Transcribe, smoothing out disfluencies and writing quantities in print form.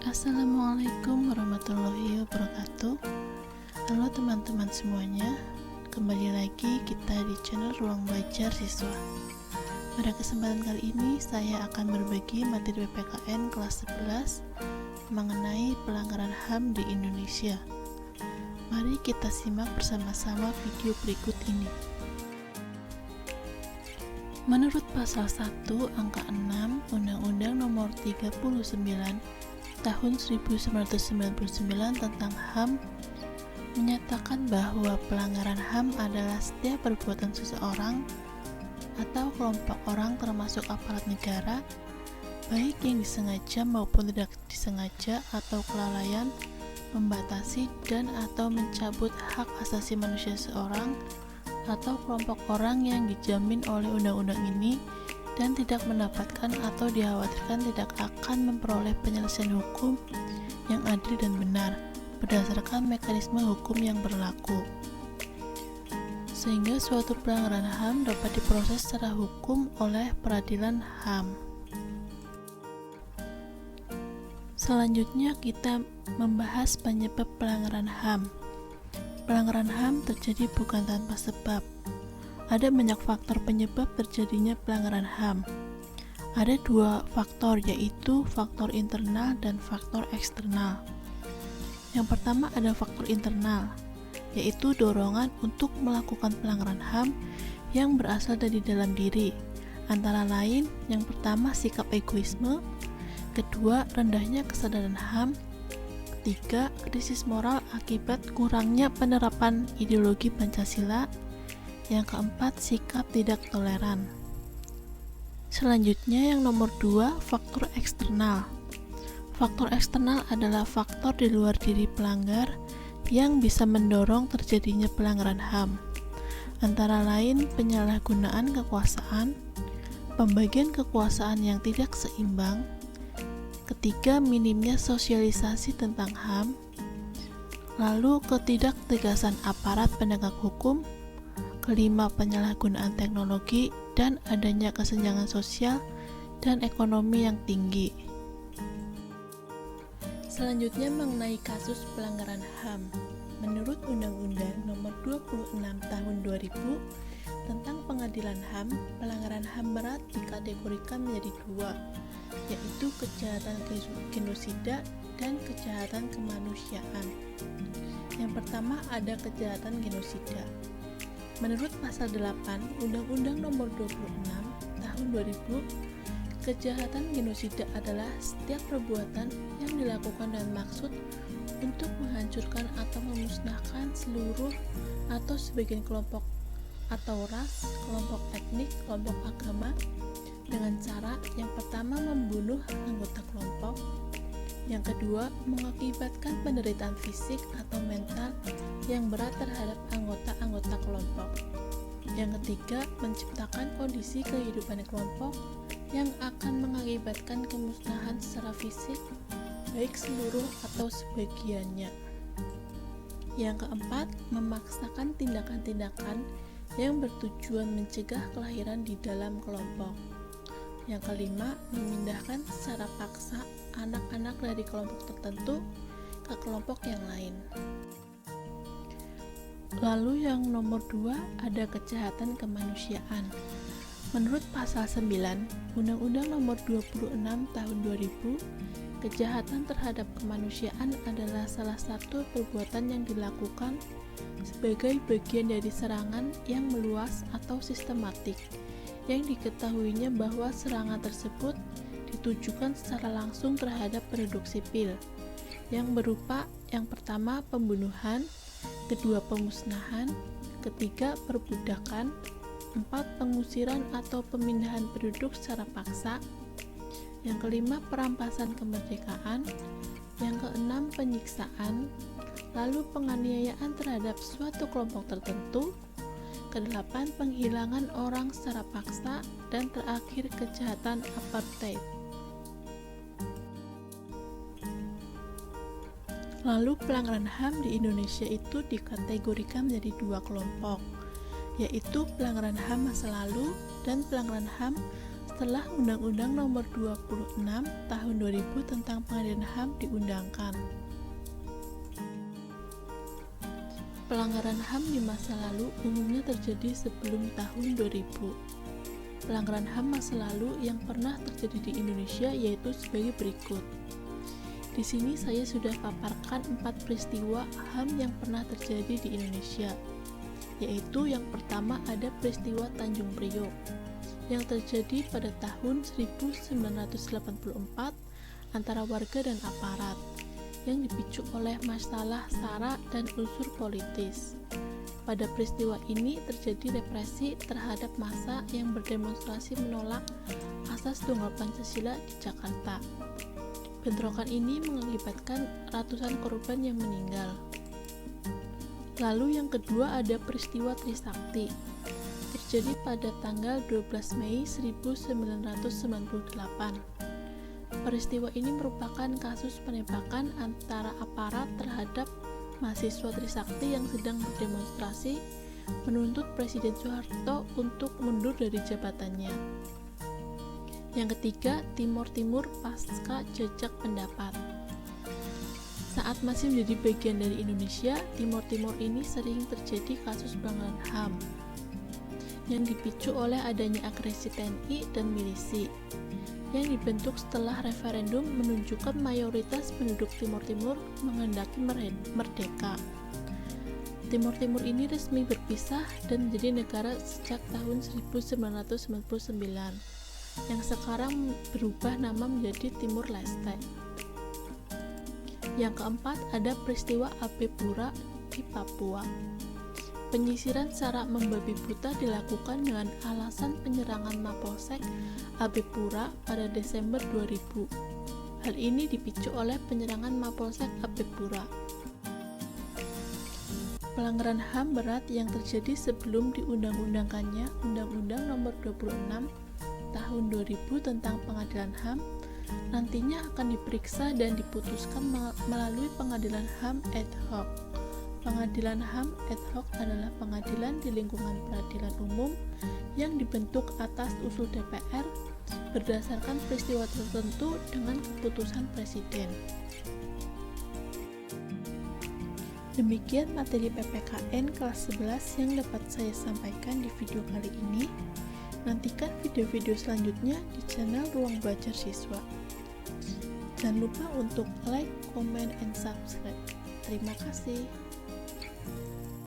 Assalamualaikum warahmatullahi wabarakatuh. Halo teman-teman semuanya, kembali lagi kita di channel Ruang Belajar Siswa. Pada kesempatan kali ini saya akan berbagi materi PPKN kelas 11 mengenai pelanggaran HAM di Indonesia. Mari kita simak bersama-sama video berikut ini. Menurut pasal 1 angka 6 Undang-Undang Nomor 39 Tahun 1999 tentang HAM menyatakan bahwa pelanggaran HAM adalah setiap perbuatan seseorang atau kelompok orang termasuk aparat negara, baik yang disengaja maupun tidak disengaja atau kelalaian, membatasi dan atau mencabut hak asasi manusia seseorang atau kelompok orang yang dijamin oleh undang-undang ini dan tidak mendapatkan atau dikhawatirkan tidak akan memperoleh penyelesaian hukum yang adil dan benar berdasarkan mekanisme hukum yang berlaku, sehingga suatu pelanggaran HAM dapat diproses secara hukum oleh peradilan HAM. Selanjutnya kita membahas penyebab pelanggaran HAM. Pelanggaran HAM terjadi bukan tanpa sebab. Ada banyak faktor penyebab terjadinya pelanggaran HAM. Ada dua faktor, yaitu faktor internal dan faktor eksternal. Yang pertama ada faktor internal, yaitu dorongan untuk melakukan pelanggaran HAM yang berasal dari dalam diri. Antara lain, yang pertama sikap egoisme, kedua rendahnya kesadaran HAM, ketiga krisis moral akibat kurangnya penerapan ideologi Pancasila, yang keempat, sikap tidak toleran. Selanjutnya yang nomor 2, faktor eksternal. Faktor eksternal adalah faktor di luar diri pelanggar yang bisa mendorong terjadinya pelanggaran HAM. Antara lain penyalahgunaan kekuasaan, pembagian kekuasaan yang tidak seimbang, ketiga minimnya sosialisasi tentang HAM, lalu ketidaktegasan aparat penegak hukum, kelima penyalahgunaan teknologi, dan adanya kesenjangan sosial dan ekonomi yang tinggi. Selanjutnya mengenai kasus pelanggaran HAM. Menurut Undang-Undang Nomor 26 Tahun 2000 tentang Pengadilan HAM, pelanggaran HAM berat dikategorikan menjadi dua, yaitu kejahatan genosida dan kejahatan kemanusiaan. Yang pertama ada kejahatan genosida. Menurut pasal 8 Undang-Undang Nomor 26 Tahun 2000, kejahatan genosida adalah setiap perbuatan yang dilakukan dengan maksud untuk menghancurkan atau memusnahkan seluruh atau sebagian kelompok atau ras, kelompok etnik, kelompok agama dengan cara yang pertama membunuh anggota kelompok, yang kedua mengakibatkan penderitaan fisik atau mental yang berat terhadap anggota-anggota kelompok, yang ketiga menciptakan kondisi kehidupan kelompok yang akan mengakibatkan kemusnahan secara fisik baik seluruh atau sebagiannya, yang keempat memaksakan tindakan-tindakan yang bertujuan mencegah kelahiran di dalam kelompok, yang kelima memindahkan secara paksa anak-anak dari kelompok tertentu ke kelompok yang lain. Lalu yang nomor 2 ada kejahatan kemanusiaan. Menurut pasal 9 Undang-Undang Nomor 26 Tahun 2000, kejahatan terhadap kemanusiaan adalah salah satu perbuatan yang dilakukan sebagai bagian dari serangan yang meluas atau sistematik, yang diketahuinya bahwa serangan tersebut ditujukan secara langsung terhadap penduduk sipil, yang berupa yang pertama pembunuhan, kedua pemusnahan, ketiga perbudakan, empat pengusiran atau pemindahan penduduk secara paksa, yang kelima perampasan kemerdekaan, yang keenam penyiksaan, lalu penganiayaan terhadap suatu kelompok tertentu, kedelapan penghilangan orang secara paksa, dan terakhir kejahatan apartheid. Lalu pelanggaran HAM di Indonesia itu dikategorikan menjadi dua kelompok, yaitu pelanggaran HAM masa lalu dan pelanggaran HAM setelah Undang-Undang Nomor 26 Tahun 2000 tentang Pengadilan HAM diundangkan. Pelanggaran HAM di masa lalu umumnya terjadi sebelum tahun 2000. Pelanggaran HAM masa lalu yang pernah terjadi di Indonesia yaitu sebagai berikut. Di sini saya sudah paparkan 4 peristiwa HAM yang pernah terjadi di Indonesia, yaitu yang pertama ada peristiwa Tanjung Priok yang terjadi pada tahun 1984 antara warga dan aparat, yang dipicu oleh masalah SARA dan unsur politis. Pada peristiwa ini terjadi represi terhadap massa yang berdemonstrasi menolak asas tunggal Pancasila di Jakarta. Bentrokan ini mengakibatkan ratusan korban yang meninggal. Lalu yang kedua ada peristiwa Trisakti, terjadi pada tanggal 12 Mei 1998. Peristiwa ini merupakan kasus penembakan antara aparat terhadap mahasiswa Trisakti yang sedang berdemonstrasi menuntut Presiden Soeharto untuk mundur dari jabatannya. Yang ketiga, Timor Timur pasca jejak pendapat. Saat masih menjadi bagian dari Indonesia, Timor Timur ini sering terjadi kasus pelanggaran HAM yang dipicu oleh adanya agresi TNI dan milisi yang dibentuk setelah referendum menunjukkan mayoritas penduduk Timor Timur menghendaki merdeka. Timor Timur ini resmi berpisah dan menjadi negara sejak tahun 1999, yang sekarang berubah nama menjadi Timur Leste. Yang keempat ada peristiwa AB Pura di Papua. Penyisiran secara membabi buta dilakukan dengan alasan penyerangan Mapolsek AB Pura pada Desember 2000. Hal ini dipicu oleh penyerangan Mapolsek AB Pura. Pelanggaran HAM berat yang terjadi sebelum diundang-undangkannya Undang-Undang Nomor 26 Tahun 2000 tentang Pengadilan HAM nantinya akan diperiksa dan diputuskan melalui Pengadilan HAM ad hoc. Pengadilan HAM ad hoc adalah pengadilan di lingkungan peradilan umum yang dibentuk atas usul DPR berdasarkan peristiwa tertentu dengan keputusan Presiden. Demikian materi PPKN kelas 11 yang dapat saya sampaikan di video kali ini. Nantikan video-video selanjutnya di channel Ruang Belajar Siswa. Jangan lupa untuk like, comment, and subscribe. Terima kasih.